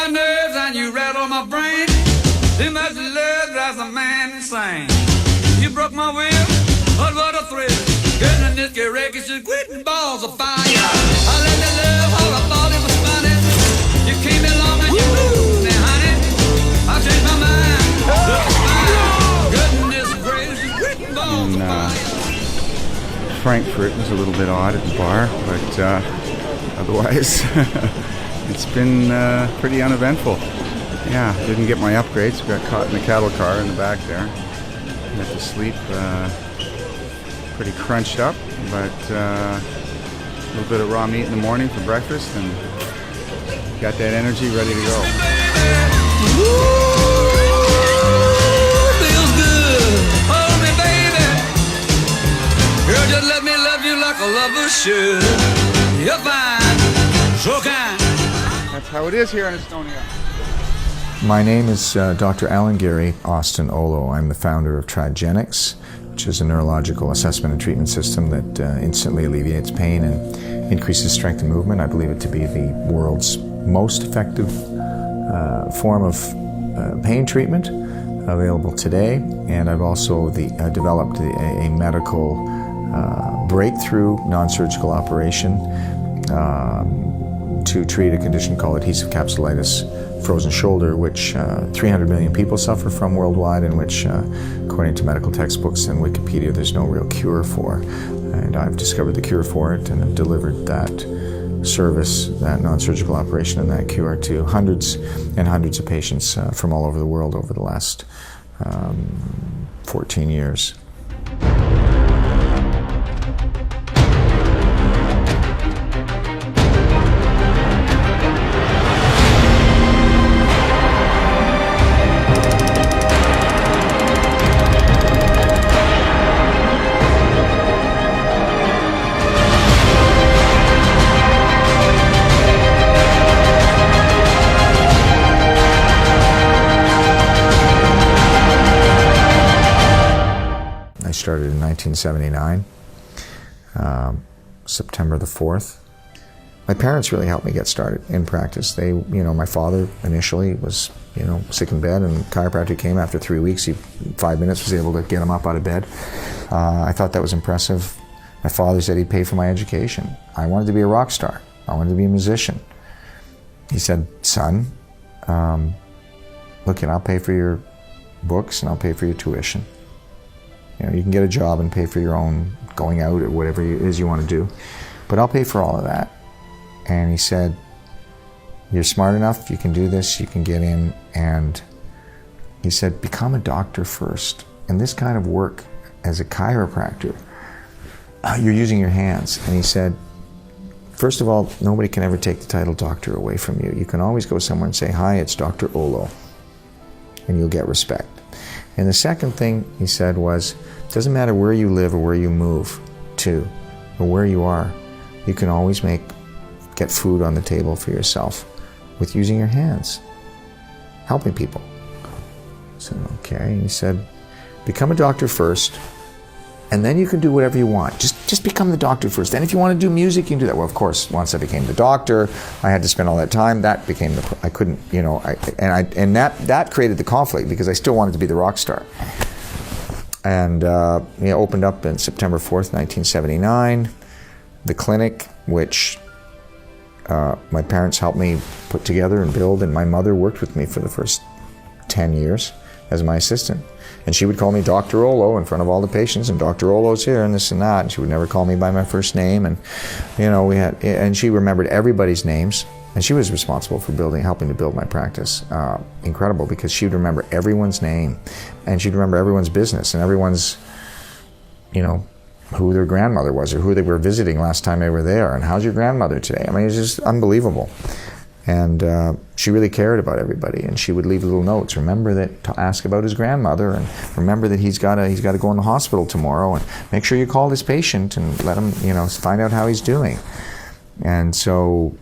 my nerves and you rattle my brain. Too much love drives a man insane. You broke my will, but what a thrill. Getting in this wreckage is quitting balls of fire. I let the love all I thought it was funny. You came along and you moved me, honey. I changed my mind, looks fine. Goodness gracious, is quitting balls of fire. Frankfurt was a little bit odd at the bar, but otherwise it's been pretty uneventful. Yeah, didn't get my upgrades. Got caught in the cattle car in the back there. Had to sleep pretty crunched up, but a little bit of raw meat in the morning for breakfast, and got that energy ready to go. Feels good, hold me baby. Girl, just let me love you like a lover should. You're fine, so kind. That's how it is here in Estonia. My name is Dr. Allan Oolo. I'm the founder of Trigenics, which is a neurological assessment and treatment system that instantly alleviates pain and increases strength and movement. I believe it to be the world's most effective form of pain treatment available today. And I've also developed a medical breakthrough non-surgical operation to treat a condition called adhesive capsulitis frozen shoulder, which 300 million people suffer from worldwide, and which, according to medical textbooks and Wikipedia, there's no real cure for. And I've discovered the cure for it and have delivered that service, that non-surgical operation and that cure to hundreds and hundreds of patients from all over the world over the last 14 years. I started in 1979, September the 4th. My parents really helped me get started in practice. They, my father initially was, sick in bed, and chiropractic came after 3 weeks. He, 5 minutes, was able to get him up out of bed. I thought that was impressive. My father said he'd pay for my education. I wanted to be a rock star. I wanted to be a musician. He said, son, look, I'll pay for your books and I'll pay for your tuition. You can get a job and pay for your own going out or whatever it is you want to do, but I'll pay for all of that. And he said, you're smart enough, you can do this, you can get in. And he said, become a doctor first. And this kind of work as a chiropractor, you're using your hands. And he said, first of all, nobody can ever take the title doctor away from you. You can always go somewhere and say, hi, it's Dr. Oolo, and you'll get respect. And the second thing he said was, it doesn't matter where you live or where you move to or where you are, you can always get food on the table for yourself with using your hands, helping people. So, okay, he said, become a doctor first, and then you can do whatever you want. Just become the doctor first. Then if you want to do music, you can do that. Well, of course, once I became the doctor, I had to spend all that time. That became I couldn't, and that created the conflict because I still wanted to be the rock star. And opened up on September 4th, 1979, the clinic, which my parents helped me put together and build, and my mother worked with me for the first 10 years as my assistant. And she would call me Dr. Oolo in front of all the patients, and Dr. Oolo's here and this and that, and she would never call me by my first name. And and she remembered everybody's names, and she was responsible for helping to build my practice. Incredible, because she would remember everyone's name, and she'd remember everyone's business and everyone's, who their grandmother was or who they were visiting last time they were there, and how's your grandmother today? I mean, it's just unbelievable. And she really cared about everybody, and she would leave little notes. Remember that to ask about his grandmother, and remember that he's got to go in the hospital tomorrow, and make sure you call this patient and let him, find out how he's doing. And so,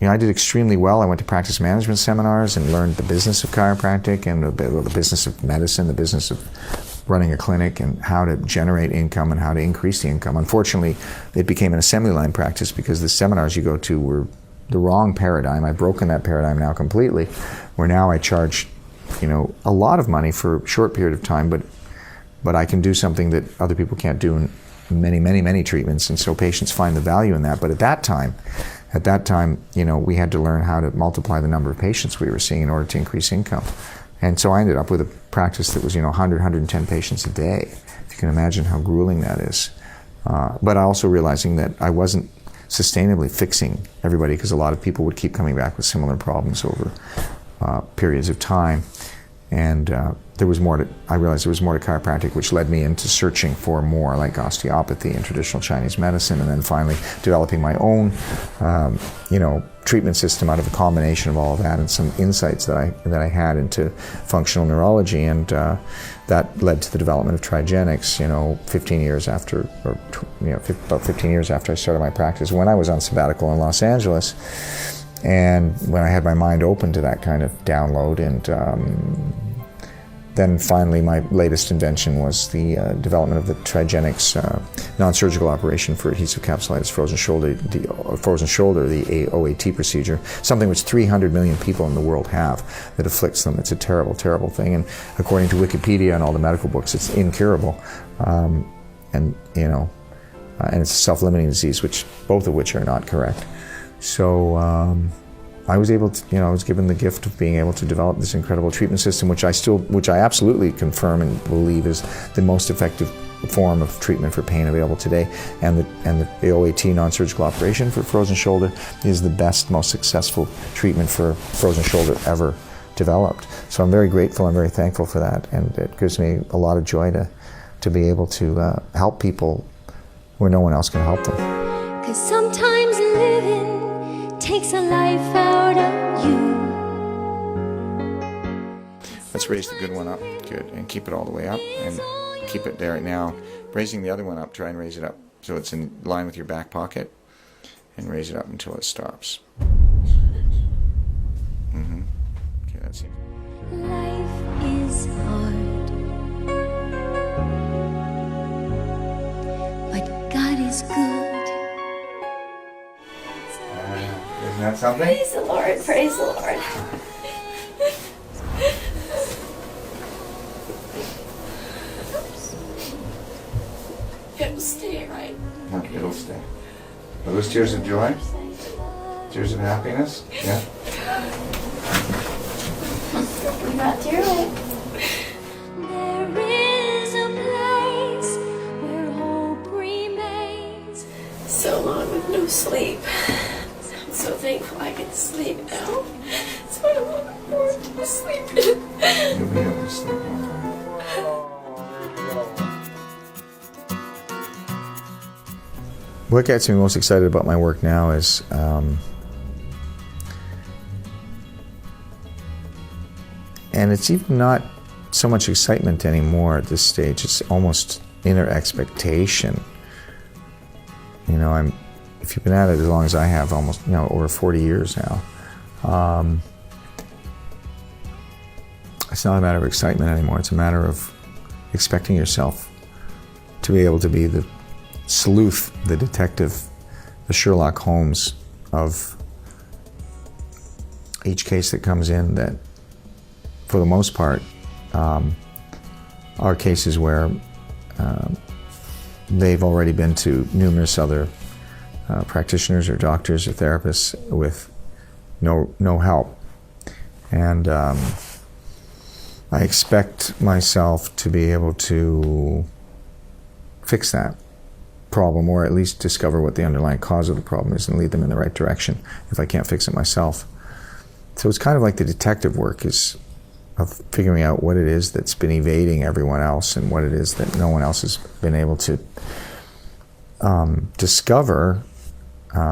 I did extremely well. I went to practice management seminars and learned the business of chiropractic and the business of medicine, the business of running a clinic, and how to generate income and how to increase the income. Unfortunately, it became an assembly line practice because the seminars you go to were the wrong paradigm. I've broken that paradigm now completely, where now I charge, a lot of money for a short period of time, but I can do something that other people can't do in many, many, many treatments, and so patients find the value in that. But at that time, we had to learn how to multiply the number of patients we were seeing in order to increase income. And so I ended up with a practice that was, 100, 110 patients a day. If you can imagine how grueling that is. But I also realizing that I wasn't sustainably fixing everybody, because a lot of people would keep coming back with similar problems over periods of time. And I realized there was more to chiropractic, which led me into searching for more, like osteopathy and traditional Chinese medicine, and then finally developing my own, treatment system out of a combination of all of that and some insights that I had into functional neurology, and that led to the development of Trigenics. 15 years after, about 15 years after I started my practice, when I was on sabbatical in Los Angeles, and when I had my mind open to that kind of download. And then finally my latest invention was the development of the Trigenics non-surgical operation for adhesive capsulitis frozen shoulder, the OAT procedure, something which 300 million people in the world have that afflicts them. It's a terrible, terrible thing, and according to Wikipedia and all the medical books, it's incurable. And it's a self-limiting disease, both of which are not correct. So I was able to, I was given the gift of being able to develop this incredible treatment system, which I absolutely confirm and believe is the most effective form of treatment for pain available today. And the OAT non-surgical operation for frozen shoulder is the best, most successful treatment for frozen shoulder ever developed. So I'm very grateful, I'm very thankful for that, and it gives me a lot of joy to be able to help people where no one else can help them. 'Cause sometimes living takes a life out of you. Let's raise the good one up, good, and keep it all the way up, and keep it there. Now, raising the other one up, try and raise it up so it's in line with your back pocket, and raise it up until it stops. Okay, that's it. Life is hard, but God is good. Isn't that something? Praise the Lord, praise the Lord. It'll stay, right? Okay, it'll stay. Are those tears of joy? Tears of happiness? Yeah? You got through it. There is a place where hope remains. So long with no sleep. I'm so thankful I can sleep now. So I don't look forward to sleeping. You'll be able to sleep one time. What gets me most excited about my work now is and it's even not so much excitement anymore at this stage. It's almost inner expectation. If you've been at it as long as I have, almost over 40 years now, it's not a matter of excitement anymore. It's a matter of expecting yourself to be able to be the sleuth, the detective, the Sherlock Holmes of each case that comes in, that for the most part are cases where they've already been to numerous other practitioners or doctors or therapists with no help. And I expect myself to be able to fix that problem, or at least discover what the underlying cause of the problem is and lead them in the right direction if I can't fix it myself. So it's kind of like the detective work of figuring out what it is that's been evading everyone else and what it is that no one else has been able to discover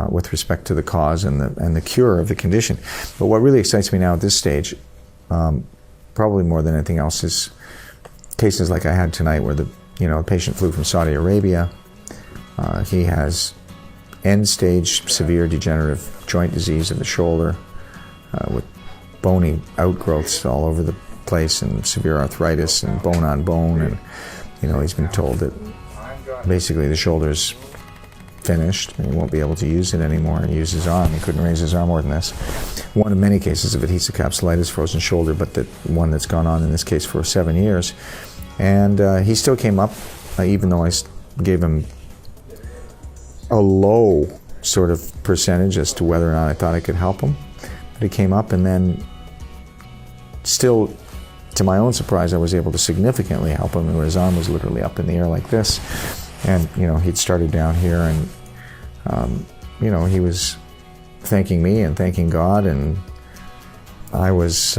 with respect to the cause and the cure of the condition. But what really excites me now at this stage, probably more than anything else, is cases like I had tonight where the patient flew from Saudi Arabia. He has end-stage severe degenerative joint disease of the shoulder with bony outgrowths all over the place and severe arthritis and bone on bone. And he's been told that basically the shoulder's finished. He won't be able to use it anymore and use his arm. He couldn't raise his arm more than this. One of many cases of adhesive capsulitis, frozen shoulder, but the one that's gone on in this case for 7 years. And he still came up, even though I gave him a low sort of percentage as to whether or not I thought I could help him. But he came up, and then still, to my own surprise, I was able to significantly help him, and his arm was literally up in the air like this. And, you know, he'd started down here, and, you know, he was thanking me and thanking God, and I was,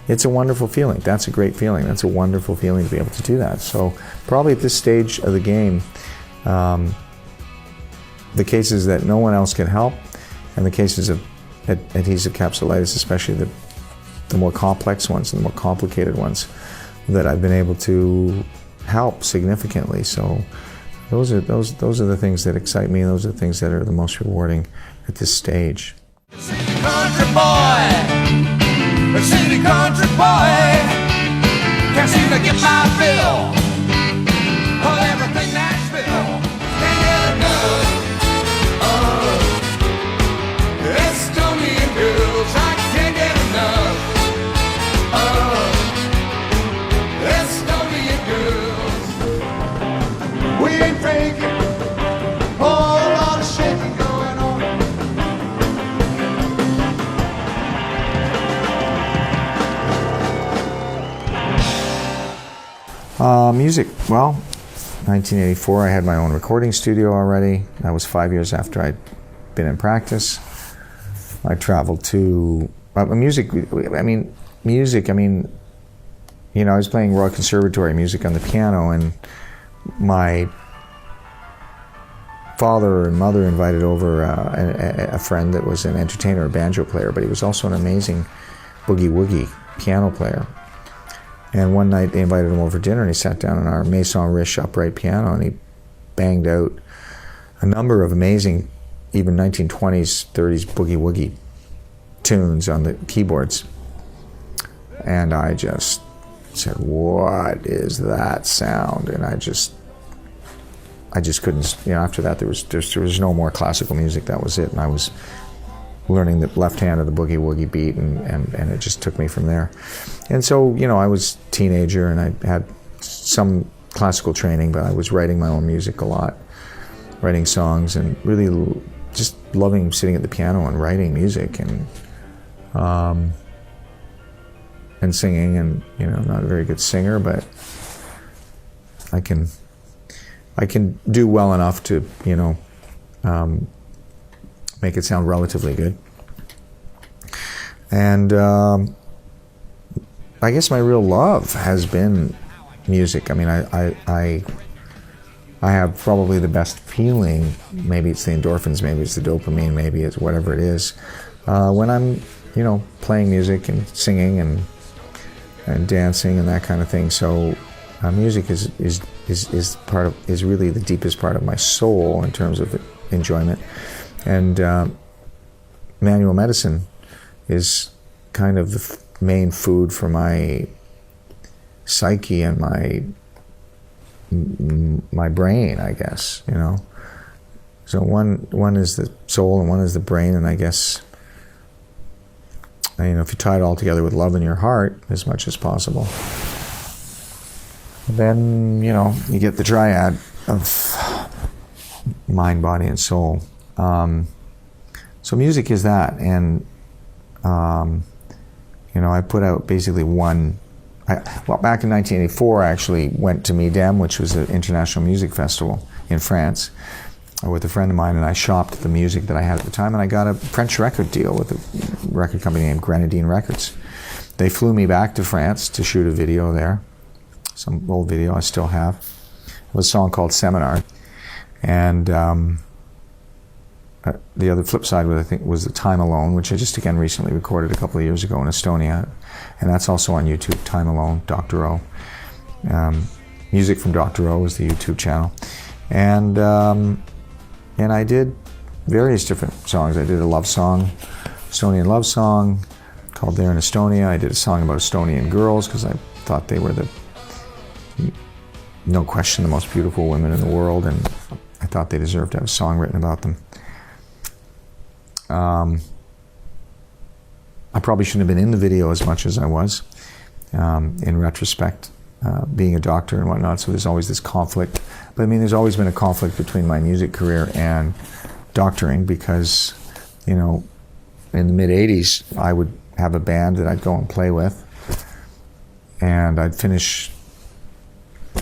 it's a wonderful feeling. That's a great feeling. That's a wonderful feeling to be able to do that. So probably at this stage of the game, the cases that no one else can help, and the cases of adhesive capsulitis, especially the more complex ones and the more complicated ones, that I've been able to help significantly. So those are the things that excite me, and those are the things that are the most rewarding at this stage. Country boy, a city country boy, can't seem to get my fill of everything Nashville. Can't get enough of Estonian girls. I can't get enough of Estonian girls. We ain't faking, whole lot of shaking going on. Music, well, 1984, I had my own recording studio already. That was 5 years after I'd been in practice. I traveled to, music, you know, I was playing Royal Conservatory music on the piano, and my father and mother invited over a friend that was an entertainer, a banjo player, but he was also an amazing boogie-woogie piano player. And one night they invited him over for dinner, and he sat down on our Maison Riche upright piano, and he banged out a number of amazing, even 1920s, 30s boogie-woogie tunes on the keyboards. And I just said, what is that sound? And I just couldn't, you know, after that there was no more classical music. That was it. And I was learning the left hand of the boogie-woogie beat, and it just took me from there. And so, you know, I was a teenager, and I had some classical training, but I was writing my own music a lot, writing songs, and really just loving sitting at the piano and writing music, and singing. And, you know, I'm not a very good singer, but I can do well enough to, you know, make it sound relatively good. And I guess my real love has been music. I mean, I have probably the best feeling, maybe it's the endorphins, maybe it's the dopamine, maybe it's whatever it is, when I'm, you know, playing music and singing and dancing and that kind of thing. So music is really the deepest part of my soul in terms of enjoyment. And manual medicine is kind of the main food for my psyche and my brain, I guess, you know. So one is the soul and one is the brain, and I guess, you know, if you tie it all together with love in your heart as much as possible, then, you know, you get the triad of mind, body, and soul. So music is that, and you know, I put out basically back in 1984, I actually went to Midem, which was an international music festival in France, with a friend of mine, and I shopped the music that I had at the time, and I got a French record deal with a record company named Grenadine Records. They flew me back to France to shoot a video there, some old video I still have. It was a song called Seminar, and the other flip side was, I think, was the Time Alone, which I just again recently recorded a couple of years ago in Estonia, and that's also on YouTube. Time Alone, Dr. O. Music from Dr. O is the YouTube channel, and I did various different songs. I did a love song, Estonian love song, called There in Estonia. I did a song about Estonian girls because I thought they were no question, the most beautiful women in the world, and thought they deserved to have a song written about them. I probably shouldn't have been in the video as much as I was, in retrospect, being a doctor and whatnot, so there's always this conflict. But I mean, there's always been a conflict between my music career and doctoring, because, you know, in the mid-'80s, I would have a band that I'd go and play with, and I'd finish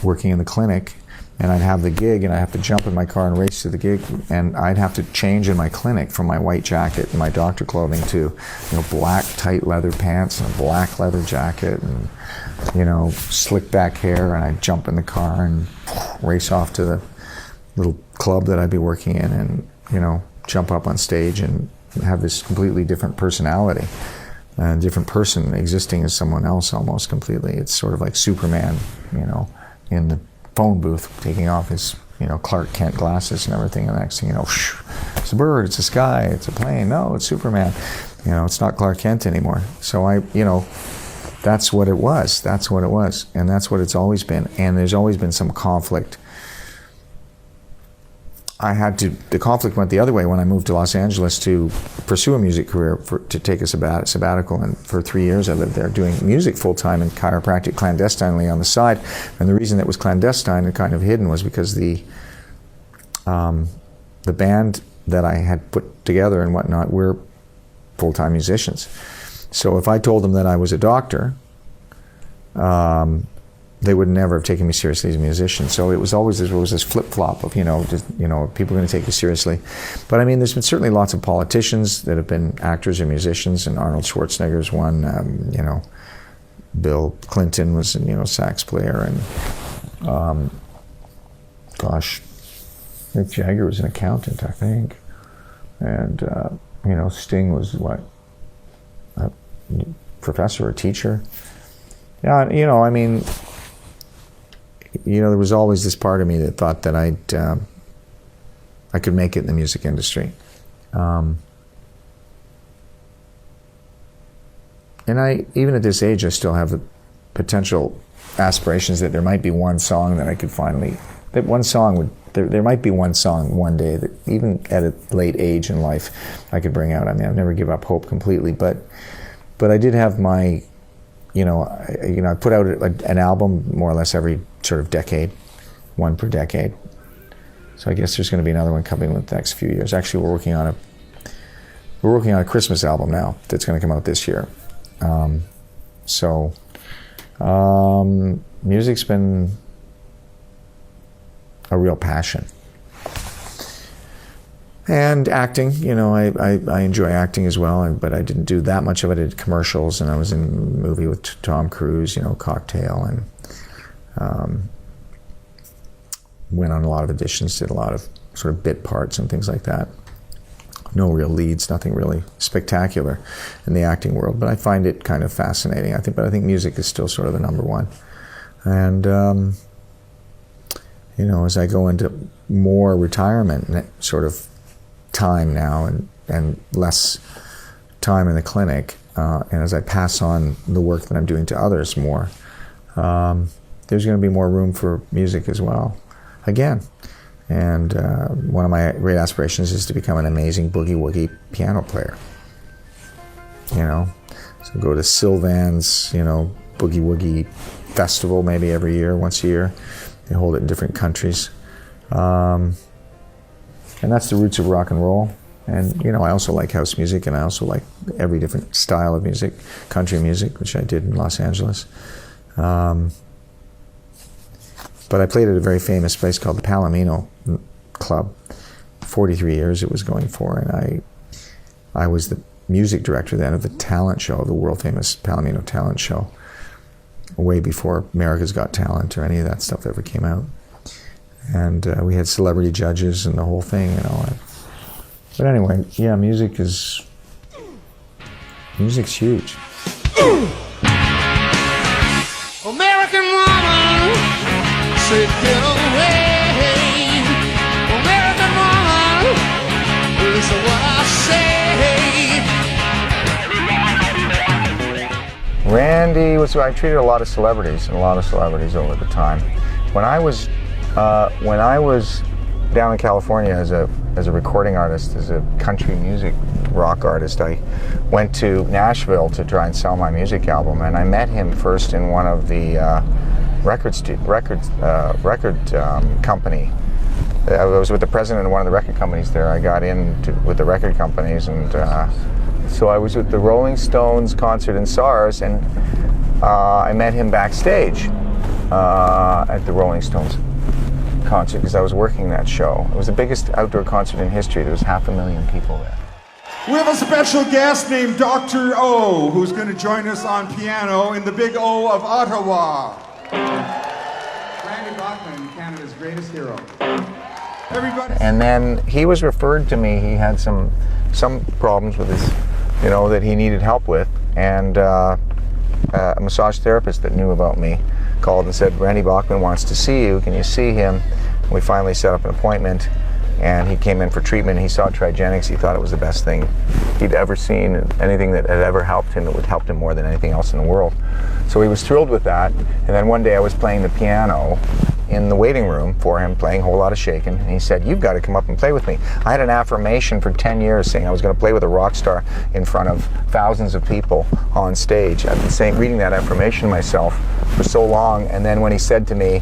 working in the clinic, and I'd have the gig, and I'd have to jump in my car and race to the gig, and I'd have to change in my clinic from my white jacket and my doctor clothing to, you know, black tight leather pants and a black leather jacket and, you know, slick back hair, and I'd jump in the car and race off to the little club that I'd be working in, and, you know, jump up on stage and have this completely different personality, a different person existing as someone else almost completely. It's sort of like Superman, you know, in the phone booth, taking off his, you know, Clark Kent glasses and everything, and the next thing you know, it's a bird, it's a sky, it's a plane, no, it's Superman. You know, it's not Clark Kent anymore. So you know, that's what it was, and that's what it's always been, and there's always been some conflict. The conflict went the other way when I moved to Los Angeles to pursue a music career, to take a sabbatical, and for 3 years I lived there doing music full-time and chiropractic clandestinely on the side. And the reason that was clandestine and kind of hidden was because the band that I had put together and whatnot were full-time musicians. So if I told them that I was a doctor, they would never have taken me seriously as a musician. So it was always this flip-flop of, you know, just, you know, people are going to take you seriously. But I mean, there's been certainly lots of politicians that have been actors or musicians, and Arnold Schwarzenegger's one, you know, Bill Clinton was, you know, sax player, and gosh, Mick Jagger was an accountant, I think. And, you know, Sting was what, a professor or teacher. Yeah, you know, I mean, you know, there was always this part of me that thought that I could make it in the music industry. And even at this age, I still have the potential aspirations that there might be one song that I could finally, that one song would, there might be one song one day that even at a late age in life I could bring out. I mean, I've never given up hope completely, but I did have my, I put out an album more or less every sort of decade, one per decade. So I guess there's going to be another one coming in the next few years. Actually, we're working on a Christmas album now that's going to come out this year. Music's been a real passion. And acting, I enjoy acting as well, but I didn't do that much of it. I did commercials, and I was in a movie with Tom Cruise, Cocktail, and went on a lot of auditions, did a lot of sort of bit parts and things like that. No real leads, nothing really spectacular in the acting world, but I find it kind of fascinating. I think music is still sort of the number one. And as I go into more retirement sort of time now and less time in the clinic, and as I pass on the work that I'm doing to others more, there's going to be more room for music as well, again. And one of my great aspirations is to become an amazing boogie-woogie piano player. So go to Sylvan's, boogie-woogie festival maybe every year, once a year. They hold it in different countries. And that's the roots of rock and roll. And, I also like house music, and I also like every different style of music, country music, which I did in Los Angeles. But I played at a very famous place called the Palomino Club. 43 years it was going for, and I was the music director then of the talent show, the world famous Palomino talent show, way before America's Got Talent or any of that stuff ever came out. And we had celebrity judges and the whole thing, But anyway, yeah, music's huge. American woman, say get away. American woman, is what I say. Randy I treated a lot of celebrities over the time. When I was down in California as a recording artist, as a country music rock artist. I went to Nashville to try and sell my music album, and I met him first in one of the record company. I was with the president of one of the record companies there. I got in with the record companies, and so I was with the Rolling Stones concert in SARS, and I met him backstage at the Rolling Stones concert because I was working that show. It was the biggest outdoor concert in history. There was 500,000 people there. We have a special guest named Dr. O, who's going to join us on piano in the Big O of Ottawa. Randy Bachman, Canada's greatest hero. Everybody. And then he was referred to me. He had some problems with his, that he needed help with, and a massage therapist that knew about me called and said, Randy Bachman wants to see you. Can you see him? And we finally set up an appointment, and he came in for treatment. He saw Trigenics. He thought it was the best thing he'd ever seen, anything that had ever helped him. It would help him more than anything else in the world. So he was thrilled with that. And then one day I was playing the piano in the waiting room for him, playing a whole lot of shaking, and he said, you've got to come up and play with me. I had an affirmation for 10 years saying I was going to play with a rock star in front of thousands of people on stage. I've been reading that affirmation myself for so long, and then when he said to me,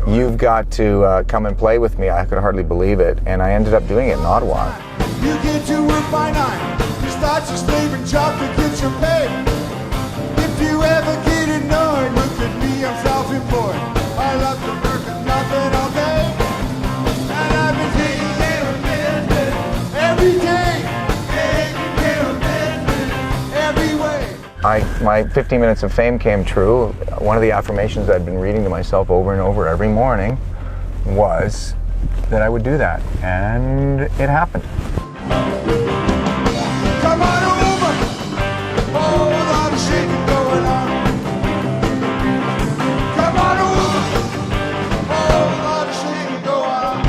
you've got to come and play with me, I could hardly believe it, and I ended up doing it in Ottawa. You get to work by 9, you start your slaving job to get your pay. If you ever get annoyed, look at me, I'm self-employed. I love to work and nothing all day, and I've been taking care of business every day, every way. My 15 minutes of fame came true. One of the affirmations I'd been reading to myself over and over every morning was that I would do that, and it happened. Come on over, oh, a lot of shaking going on. Come on over, oh, a lot of shaking going on.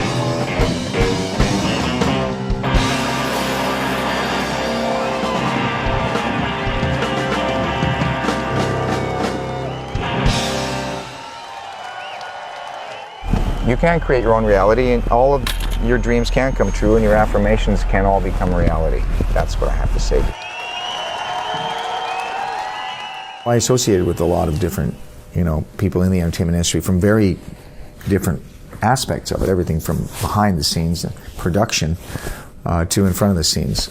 You can create your own reality, and all of your dreams can come true, and your affirmations can all become reality. That's what I have to say. I associated with a lot of different, people in the entertainment industry from very different aspects of it, everything from behind the scenes and production to in front of the scenes.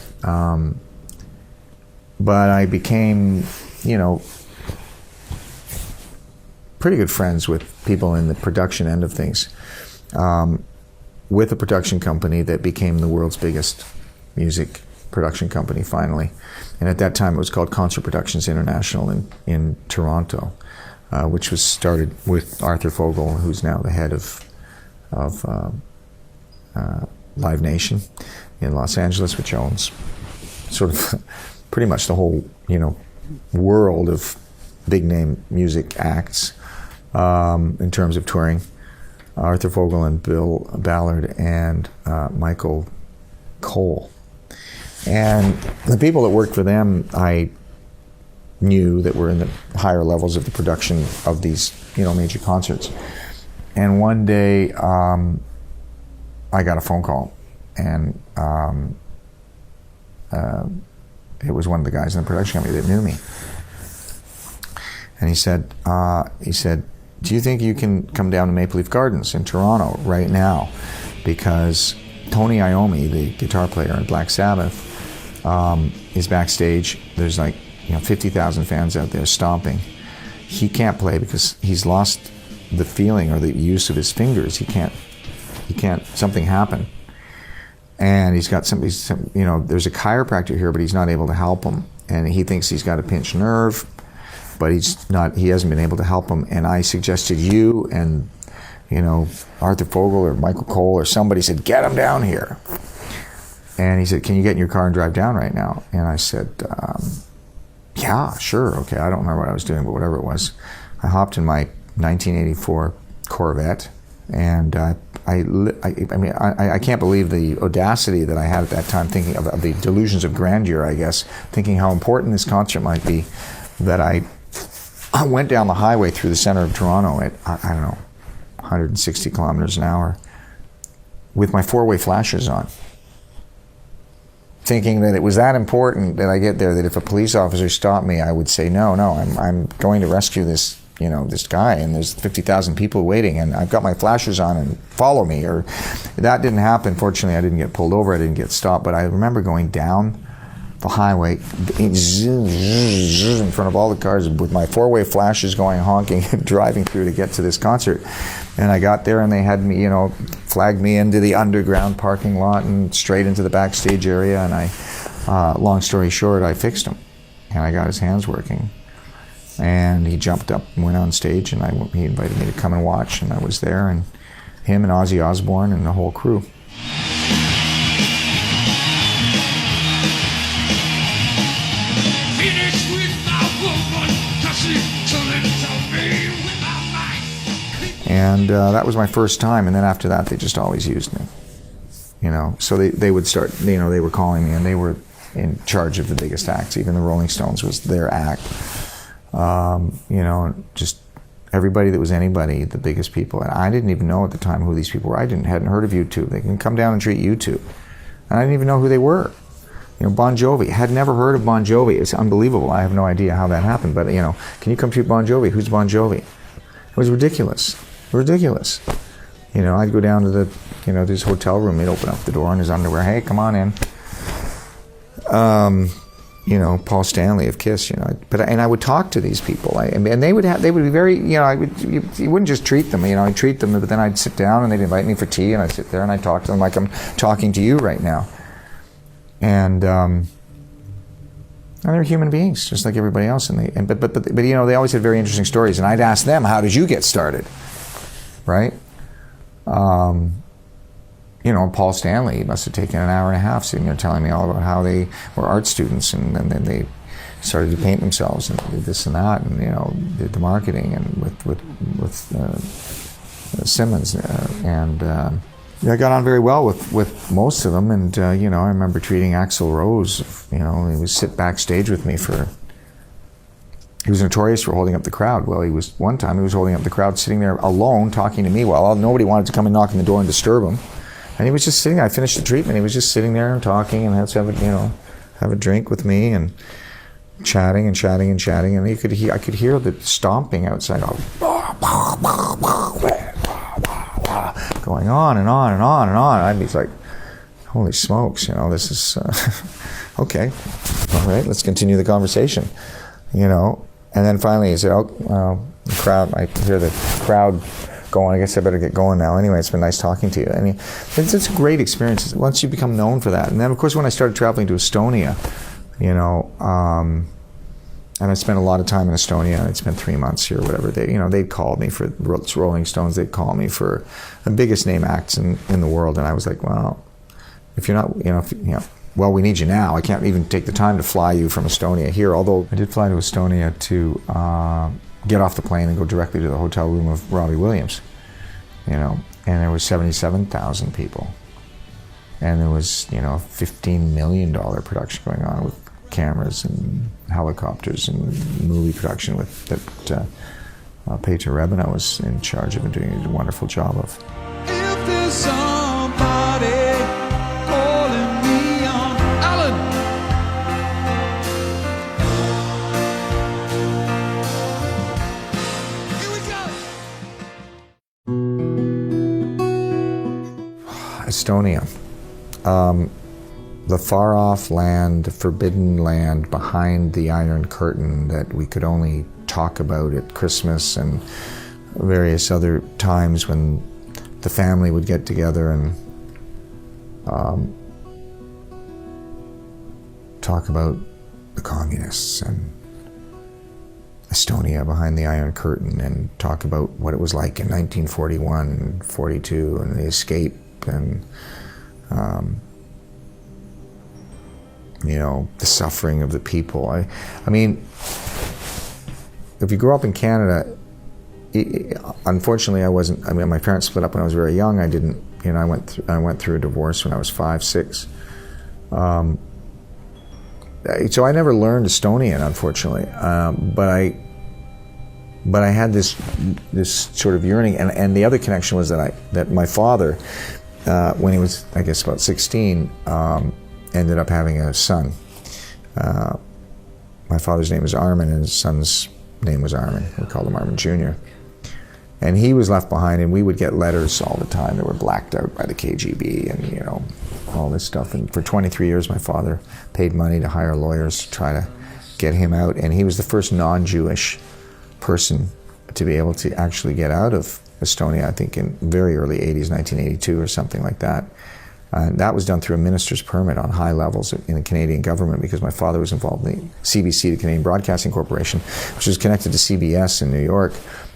But I became, pretty good friends with people in the production end of things, with a production company that became the world's biggest music production company finally. And at that time it was called Concert Productions International in Toronto, which was started with Arthur Fogel, who's now the head of Live Nation in Los Angeles, which owns sort of pretty much the whole world of big name music acts in terms of touring. Arthur Fogel and Bill Ballard and Michael Cole. And the people that worked for them, I knew that were in the higher levels of the production of these, major concerts. And one day, I got a phone call, and it was one of the guys in the production company that knew me. And he said, do you think you can come down to Maple Leaf Gardens in Toronto right now? Because Tony Iommi, the guitar player in Black Sabbath, is backstage. There's 50,000 fans out there stomping. He can't play because he's lost the feeling or the use of his fingers. He can't, something happened. And he's got there's a chiropractor here, but he's not able to help him. And he thinks he's got a pinched nerve, but he hasn't been able to help him. And I suggested you and, Arthur Fogel or Michael Cole or somebody said, get him down here. And he said, can you get in your car and drive down right now? And I said, yeah, sure, okay. I don't remember what I was doing, but whatever it was. I hopped in my 1984 Corvette, and I can't believe the audacity that I had at that time, thinking of the delusions of grandeur, I guess, thinking how important this concert might be, that I went down the highway through the center of Toronto at, 160 kilometers an hour, with my four-way flashers on, thinking that it was that important that I get there, that if a police officer stopped me, I would say, no, I'm going to rescue this, this guy, and there's 50,000 people waiting, and I've got my flashers on, and follow me. Or that didn't happen. Fortunately, I didn't get pulled over, I didn't get stopped, but I remember going down the highway in front of all the cars with my four-way flashers going, honking, and driving through to get to this concert. And I got there and they had me, flagged me into the underground parking lot and straight into the backstage area. And long story short, I fixed him and I got his hands working. And he jumped up and went on stage, and he invited me to come and watch, and I was there, and him and Ozzy Osbourne and the whole crew. And that was my first time, and then after that they just always used me. So they would start, they were calling me, and they were in charge of the biggest acts. Even the Rolling Stones was their act. Just everybody that was anybody, the biggest people. And I didn't even know at the time who these people were. I hadn't heard of U2. They can come down and treat U2. And I didn't even know who they were. Bon Jovi. Had never heard of Bon Jovi. It's unbelievable. I have no idea how that happened. But, can you come treat Bon Jovi? Who's Bon Jovi? It was ridiculous. Ridiculous. I'd go down to the, this hotel room. He'd open up the door in his underwear. Hey, come on in. Paul Stanley of Kiss, and I would talk to these people, and they would be very, you wouldn't just treat them, I'd treat them, but then I'd sit down and they'd invite me for tea, and I'd sit there and I'd talk to them like I'm talking to you right now. And they're human beings, just like everybody else, but they always had very interesting stories, and I'd ask them, how did you get started, right? Paul Stanley, he must have taken an hour and a half sitting there telling me all about how they were art students, and then they started to paint themselves and did this and that, and did the marketing and with Simmons, I got on very well with most of them, and I remember treating Axl Rose. He would sit backstage with me he was notorious for holding up the crowd. Well, one time he was holding up the crowd, sitting there alone, talking to me while nobody wanted to come and knock on the door and disturb him. And he was just sitting there. I finished the treatment. He was just sitting there and talking, and let's have a drink with me, and chatting. And I could hear the stomping outside, going on and on and on and on. I'd be like, holy smokes, this is okay. All right, let's continue the conversation, And then finally he said, the crowd. I hear the crowd going. I guess I better get going now. Anyway, it's been nice talking to you. I mean, it's a great experience once you become known for that. And then, of course, when I started traveling to Estonia, and I spent a lot of time in Estonia. I'd spent 3 months here, or whatever. They'd call me for Rolling Stones. They'd call me for the biggest name acts in the world. And I was like, well, if you're not, well, we need you now. I can't even take the time to fly you from Estonia here. Although I did fly to Estonia to get off the plane and go directly to the hotel room of Robbie Williams, and there was 77,000 people, and there was $15 million production going on with cameras and helicopters and movie production that Peter Rebina was in charge of and doing a wonderful job of. If there's somebody calling me on Allan. Here we go. Estonia. The far-off land, the forbidden land behind the Iron Curtain that we could only talk about at Christmas and various other times when the family would get together and talk about the communists and Estonia behind the Iron Curtain, and talk about what it was like in 1941 and 42 and the escape and the suffering of the people. I mean, if you grow up in Canada, unfortunately I wasn't, my parents split up when I was very young. I didn't, I went through a divorce when I was 5, 6. So I never learned Estonian, unfortunately. But I had this sort of yearning, and the other connection was that my father, when he was, I guess, about 16, ended up having a son. My father's name is Armin, and his son's name was Armin. We called him Armin Jr. And he was left behind, and we would get letters all the time that were blacked out by the KGB and, you know, all this stuff. And for 23 years, my father paid money to hire lawyers to try to get him out. And he was the first non-Jewish person to be able to actually get out of Estonia, I think in very early 80s, 1982 or something like that. And that was done through a minister's permit on high levels in the Canadian government, because my father was involved in the CBC, the Canadian Broadcasting Corporation, which was connected to CBS in New York.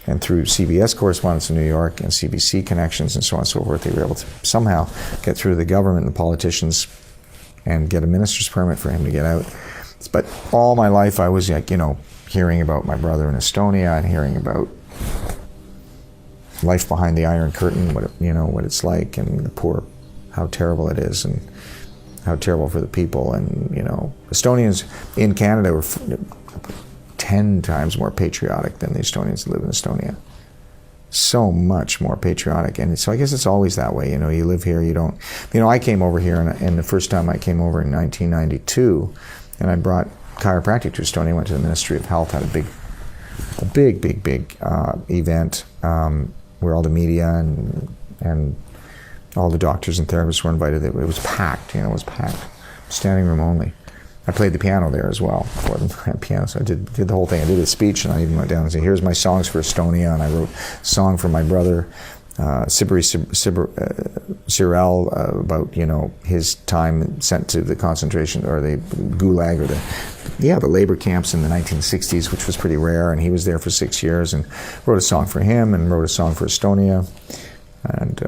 And through CBS correspondence in New York and CBC connections and so on and so forth, they were able to somehow get through the government and the politicians and get a minister's permit for him to get out. But all my life I was, like, you know, hearing about my brother in Estonia and hearing about life behind the Iron Curtain, what it, you know, what it's like, and the poor, how terrible it is, and how terrible for the people. And, you know, Estonians in Canada were 10 times more patriotic than the Estonians that live in Estonia. So much more patriotic. And so I guess it's always that way. You know, you live here, you don't... You know, I came over here, and the first time I came over in 1992, and I brought chiropractic to Estonia, went to the Ministry of Health, had a big event where all the media and all the doctors and therapists were invited. It was packed, you know, it was packed. Standing room only. I played the piano there as well, for the piano, so I did the whole thing. I did a speech, and I even went down and said, here's my songs for Estonia, and I wrote a song for my brother, Cyril, about, you know, his time sent to the concentration, or the Gulag, or the labor camps in the 1960s, which was pretty rare, and he was there for 6 years, and wrote a song for him, and wrote a song for Estonia, and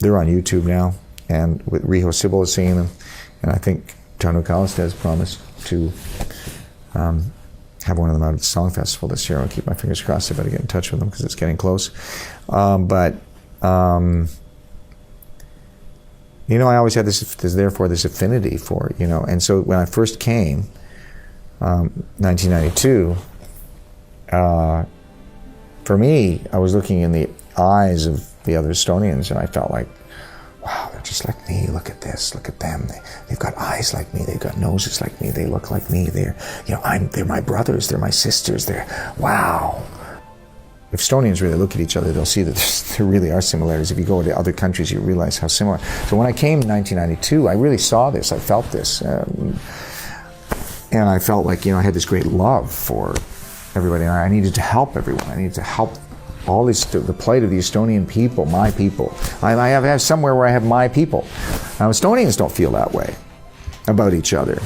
they're on YouTube now, and with Riho Sybil is singing them, and I think Tanu Kalista has promised to have one of them out at the Song Festival this year. I'll keep my fingers crossed. I better get in touch with them because it's getting close. But you know, I always had this affinity for, you know, and so when I first came, 1992, for me, I was looking in the eyes of the other Estonians, and I felt like, wow, they're just like me. Look at this. Look at them. They've got eyes like me. They've got noses like me. They look like me. They're my brothers. They're my sisters. Wow. If Estonians really look at each other, they'll see that there really are similarities. If you go to other countries, you realize how similar. So when I came in 1992, I really saw this. I felt this. And I felt like, you know, I had this great love for everybody. And I needed to help everyone. I needed to help all this, the plight of the Estonian people, my people. I have somewhere where I have my people. Now, Estonians don't feel that way about each other.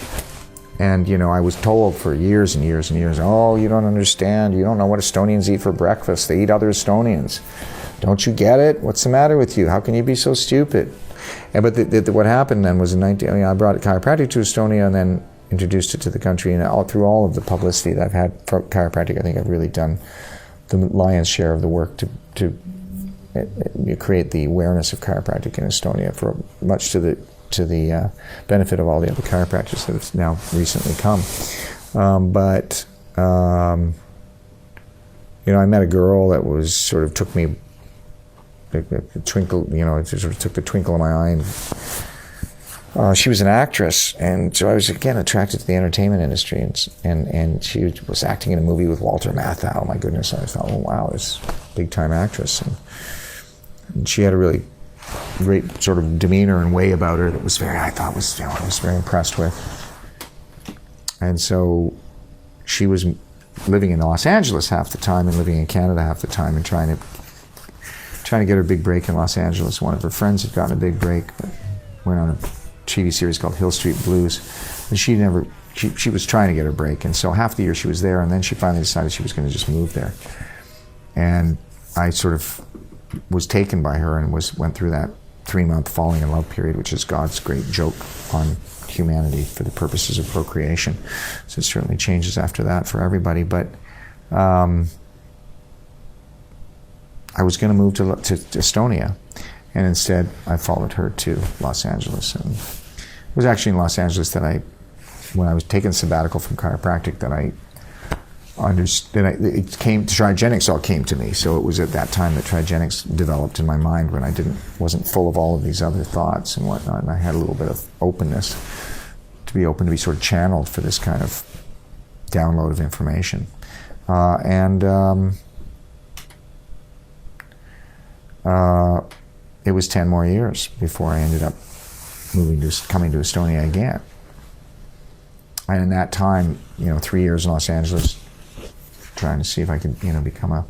And, you know, I was told for years and years and years, oh, you don't understand. You don't know what Estonians eat for breakfast. They eat other Estonians. Don't you get it? What's the matter with you? How can you be so stupid? But what happened then was I brought chiropractic to Estonia and then introduced it to the country. And through all of the publicity that I've had for chiropractic, I think I've really done the lion's share of the work to create the awareness of chiropractic in Estonia, for much to the benefit of all the other chiropractors that have now recently come. You know, I met a girl that was sort of took me, a twinkle, you know, it sort of took the twinkle in my eye. And, she was an actress, and so I was again attracted to the entertainment industry, and she was acting in a movie with Walter Matthau. Oh my goodness! I thought, oh wow, this big time actress, and she had a really great sort of demeanor and way about her that was I was very impressed with. And so she was living in Los Angeles half the time and living in Canada half the time, and trying to get her big break in Los Angeles. One of her friends had gotten a big break, but went on a TV series called Hill Street Blues, and she was trying to get her break, and so half the year she was there, and then she finally decided she was going to just move there. And I sort of was taken by her and went through that 3-month falling in love period, which is God's great joke on humanity for the purposes of procreation. So it certainly changes after that for everybody. But I was going to move to Estonia, and instead I followed her to Los Angeles. And it was actually in Los Angeles that when I was taking sabbatical from chiropractic, that I Trigenics all came to me. So it was at that time that Trigenics developed in my mind when I wasn't full of all of these other thoughts and whatnot. And I had a little bit of openness to be open to be sort of channeled for this kind of download of information. It was 10 more years before I ended up coming to Estonia again. And in that time, 3 years in Los Angeles, trying to see if I could, become a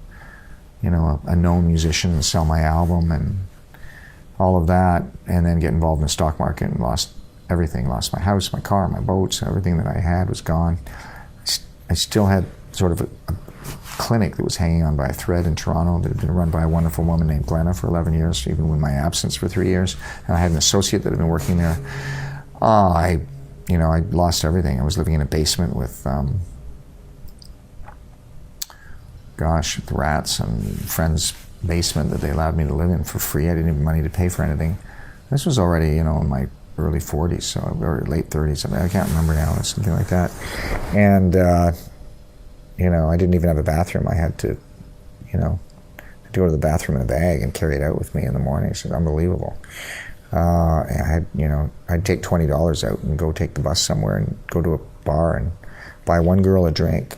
known musician and sell my album and all of that, and then get involved in the stock market and lost everything. Lost my house, my car, my boats, everything that I had was gone. I still had sort of a clinic that was hanging on by a thread in Toronto that had been run by a wonderful woman named Glenna for 11 years, even with my absence for 3 years. And I had an associate that had been working there. I lost everything. I was living in a basement with, rats and friends' basement that they allowed me to live in for free. I didn't have money to pay for anything. This was already, in my early 40s, or late 30s. I can't remember now, or something like that. And, I didn't even have a bathroom. I had to, go to the bathroom in a bag and carry it out with me in the morning. It's unbelievable. I'd take $20 out and go take the bus somewhere and go to a bar and buy one girl a drink.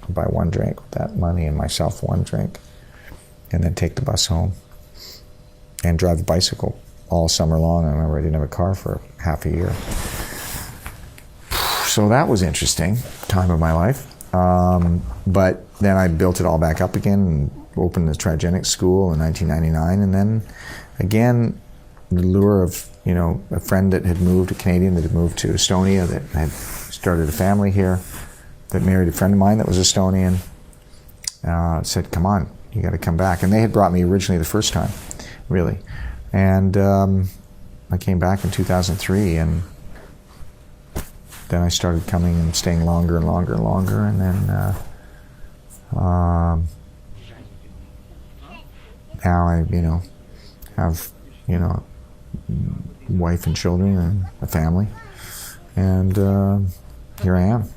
Buy one drink with that money and myself one drink, and then take the bus home and drive the bicycle all summer long. I remember I didn't have a car for half a year. So that was interesting time of my life. But then I built it all back up again and opened the Trigenics school in 1999. And then again, the lure of, a friend that had moved, a Canadian that had moved to Estonia, that had started a family here, that married a friend of mine that was Estonian, said, come on, you got to come back. And they had brought me originally the first time, really. And I came back in 2003, and then I started coming and staying longer and longer and longer, and then now I, have, wife and children and a family, and here I am.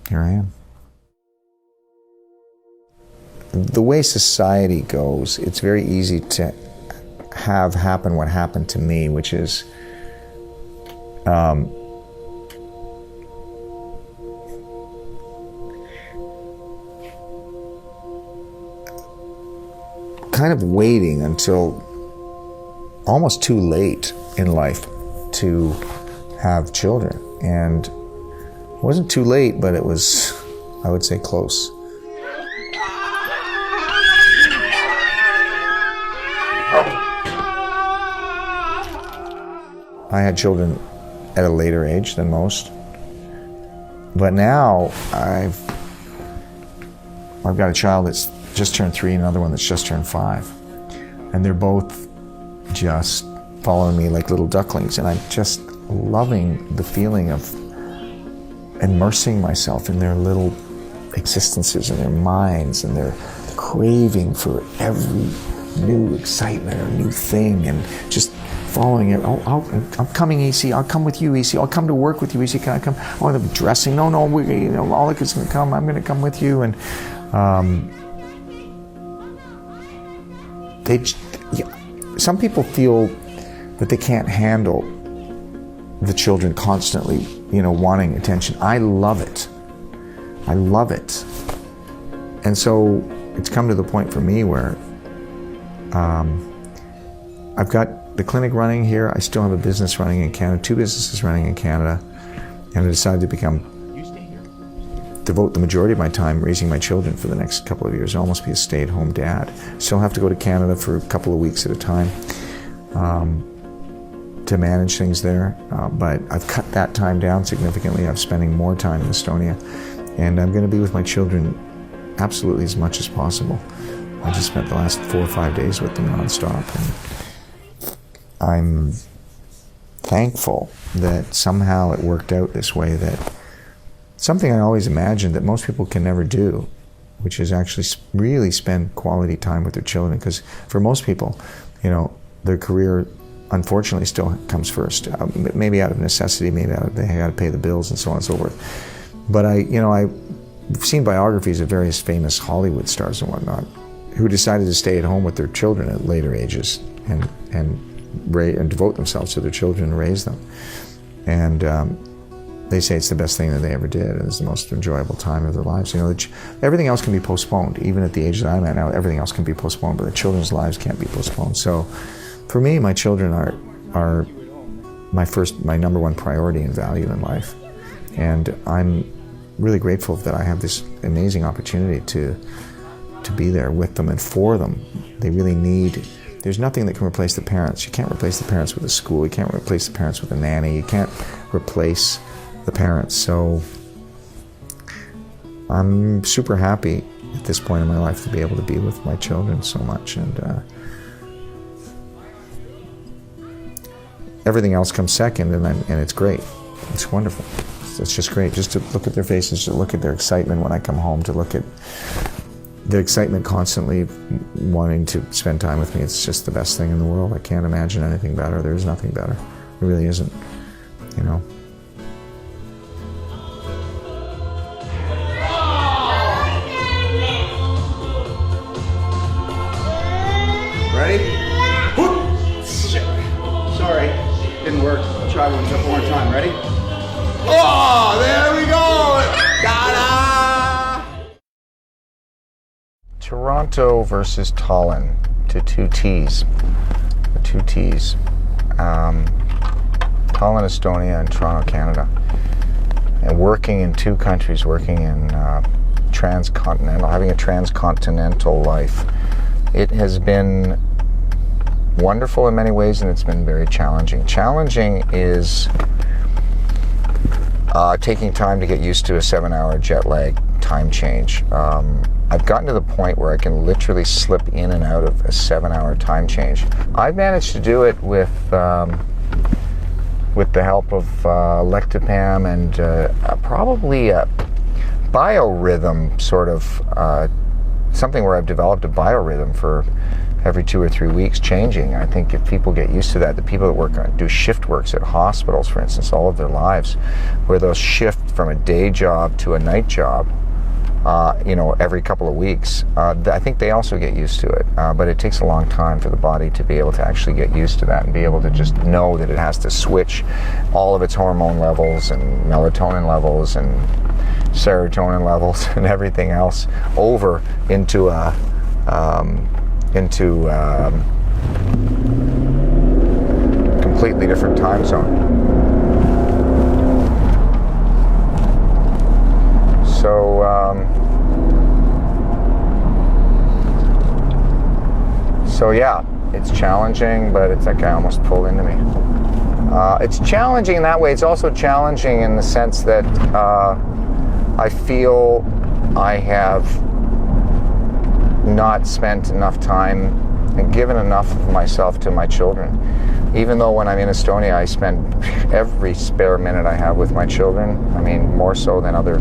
Here I am. The way society goes, it's very easy to have happen what happened to me, which is kind of waiting until almost too late in life to have children. And it wasn't too late, but it was, I would say, close. I had children at a later age than most, but now I've got a child that's just turned 3 and another one that's just turned 5, and they're both just following me like little ducklings, and I'm just loving the feeling of immersing myself in their little existences and their minds and their craving for every new excitement or new thing, and just following it. I'm coming, EC. I'll come with you, EC. I'll come to work with you, EC. Can I come? Oh, they're dressing. No, Alec is going to come. I'm going to come with you. And some people feel that they can't handle the children constantly, wanting attention. I love it. I love it. And so it's come to the point for me where I've got the clinic running here. I still have a business running in Canada, 2 businesses running in Canada, and I decided to devote the majority of my time raising my children for the next couple of years, almost be a stay-at-home dad. Still have to go to Canada for a couple of weeks at a time to manage things there, but I've cut that time down significantly. I'm spending more time in Estonia, and I'm going to be with my children absolutely as much as possible. I just spent the last 4 or 5 days with them nonstop, and I'm thankful that somehow it worked out this way, that something I always imagined that most people can never do, which is actually really spend quality time with their children, because for most people, their career unfortunately still comes first, maybe out of necessity, maybe out of they got to pay the bills and so on and so forth. But I've seen biographies of various famous Hollywood stars and whatnot who decided to stay at home with their children at later ages and devote themselves to their children and raise them. And they say it's the best thing that they ever did, and it's the most enjoyable time of their lives. Everything else can be postponed. Even at the age that I'm at now, everything else can be postponed, but the children's lives can't be postponed. So for me, my children are my number one priority and value in life. And I'm really grateful that I have this amazing opportunity to be there with them and for them. They really need, there's nothing that can replace the parents. You can't replace the parents with a school. You can't replace the parents with a nanny. You can't replace the parents. So I'm super happy at this point in my life to be able to be with my children so much. And everything else comes second, and it's great. It's wonderful. It's just great just to look at their faces, to look at their excitement when I come home, to look at the excitement constantly wanting to spend time with me. It's just the best thing in the world. I can't imagine anything better. There's nothing better. It really isn't, Ready? Whoop! Sorry, didn't work. I'll try one more time. Ready? Oh, there we go! Ta-da! Toronto versus Tallinn, to two T's. The two T's. Tallinn, Estonia, and Toronto, Canada. And working in two countries, working in having a transcontinental life. It has been wonderful in many ways, and it's been very challenging. Challenging is taking time to get used to a 7-hour jet lag time change. I've gotten to the point where I can literally slip in and out of a 7-hour time change. I've managed to do it with the help of lectipam and probably a biorhythm sort of something where I've developed a biorhythm for every 2 or 3 weeks changing. I think if people get used to that, the people that do shift works at hospitals, for instance, all of their lives, where they'll shift from a day job to a night job, every couple of weeks, I think they also get used to it. But it takes a long time for the body to be able to actually get used to that and be able to just know that it has to switch all of its hormone levels and melatonin levels and serotonin levels and everything else over into a completely different time zone. So yeah, it's challenging, but it's that guy almost pulled into me. It's challenging in that way. It's also challenging in the sense that I feel I have not spent enough time and given enough of myself to my children. Even though when I'm in Estonia, I spend every spare minute I have with my children. I mean, more so than other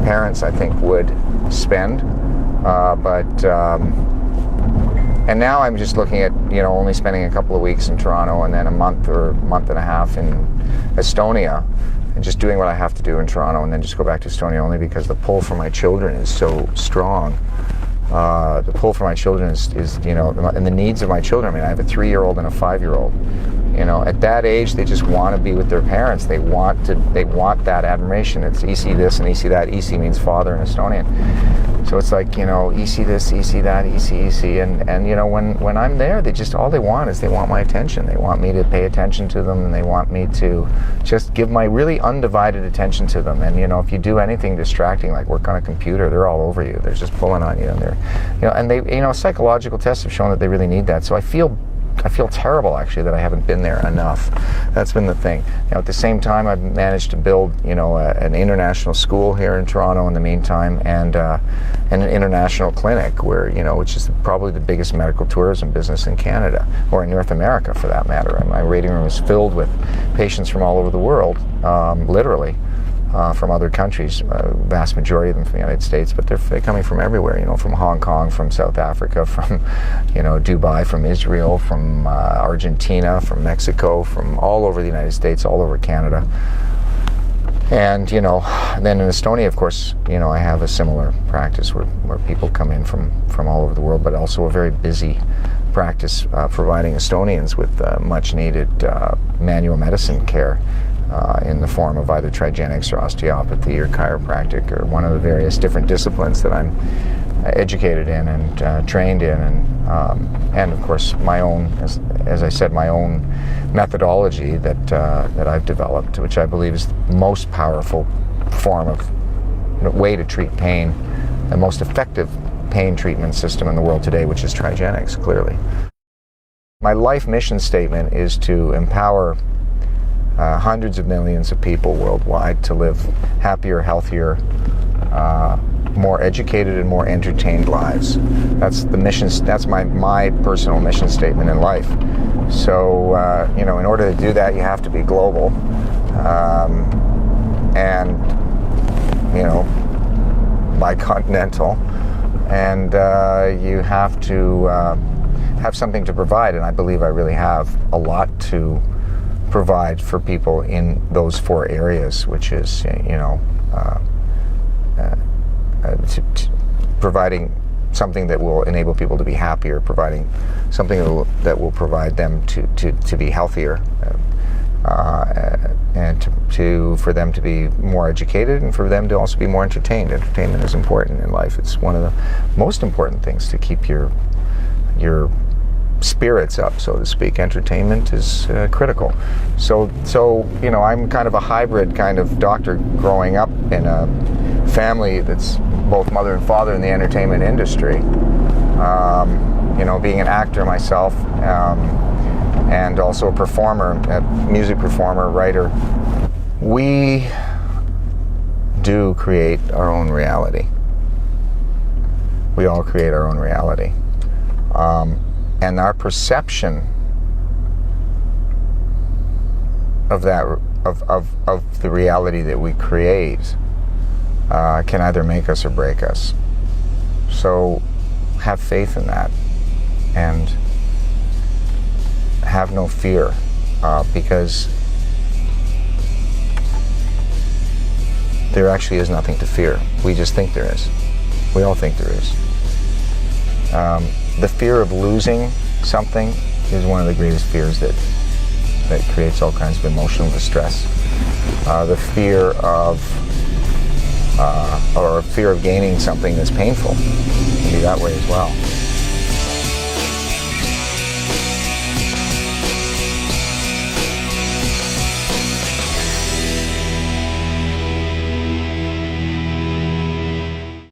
parents, I think, would spend. And now I'm just looking at, only spending a couple of weeks in Toronto and then a month or month and a half in Estonia, and just doing what I have to do in Toronto and then just go back to Estonia, only because the pull for my children is so strong. The pull for my children is and the needs of my children. I mean, I have a 3-year-old and a 5-year-old. At that age, they just want to be with their parents. They want that admiration. It's Isi this and Isi that. Isi means father in Estonian. So it's like, Isi this, Isi that, Isi. And when I'm there, all they want is they want my attention. They want me to pay attention to them, and they want me to just give my really undivided attention to them. And, if you do anything distracting, like work on a computer, they're all over you. They're just pulling on you. And they, psychological tests have shown that they really need that. So I feel terrible, actually, that I haven't been there enough. That's been the thing. At the same time, I've managed to build, an international school here in Toronto in the meantime, and an international clinic where, which is probably the biggest medical tourism business in Canada, or in North America for that matter. And my waiting room is filled with patients from all over the world, literally. From other countries, vast majority of them from the United States, but they're coming from everywhere, from Hong Kong, from South Africa, from, Dubai, from Israel, from Argentina, from Mexico, from all over the United States, all over Canada. And, you know, then in Estonia, of course, you know, I have a similar practice where people come in from all over the world, but also a very busy practice providing Estonians with much needed manual medicine care in the form of either Trigenics or osteopathy or chiropractic or one of the various different disciplines that I'm educated in and trained in, and of course my own, as I said, my own methodology that I've developed, which I believe is the most powerful form of way to treat pain, the most effective pain treatment system in the world today, which is Trigenics, clearly. My life mission statement is to empower hundreds of millions of people worldwide to live happier, healthier, more educated and more entertained lives. That's the mission. That's my personal mission statement in life. So you know, in order to do that, you have to be global, and you know, bicontinental, and you have to have something to provide. And I believe I really have a lot to provide for people in those 4 areas, which is, you know, providing something that will enable people to be happier, providing something that will provide them to be healthier, and for them to be more educated, and for them to also be more entertained. Entertainment is important in life. It's one of the most important things to keep your spirits up, so to speak. Entertainment is critical. So you know, I'm kind of a hybrid kind of doctor growing up in a family that's both mother and father in the entertainment industry. You know, being an actor myself, and also a performer, a music performer, writer. We do create our own reality. We all create our own reality. And our perception of that, of the reality that we create, can either make us or break us. So have faith in that, and have no fear, because there actually is nothing to fear. We just think there is. We all think there is. The fear of losing something is one of the greatest fears that creates all kinds of emotional distress. The fear of or fear of gaining something that's painful can be that way as well.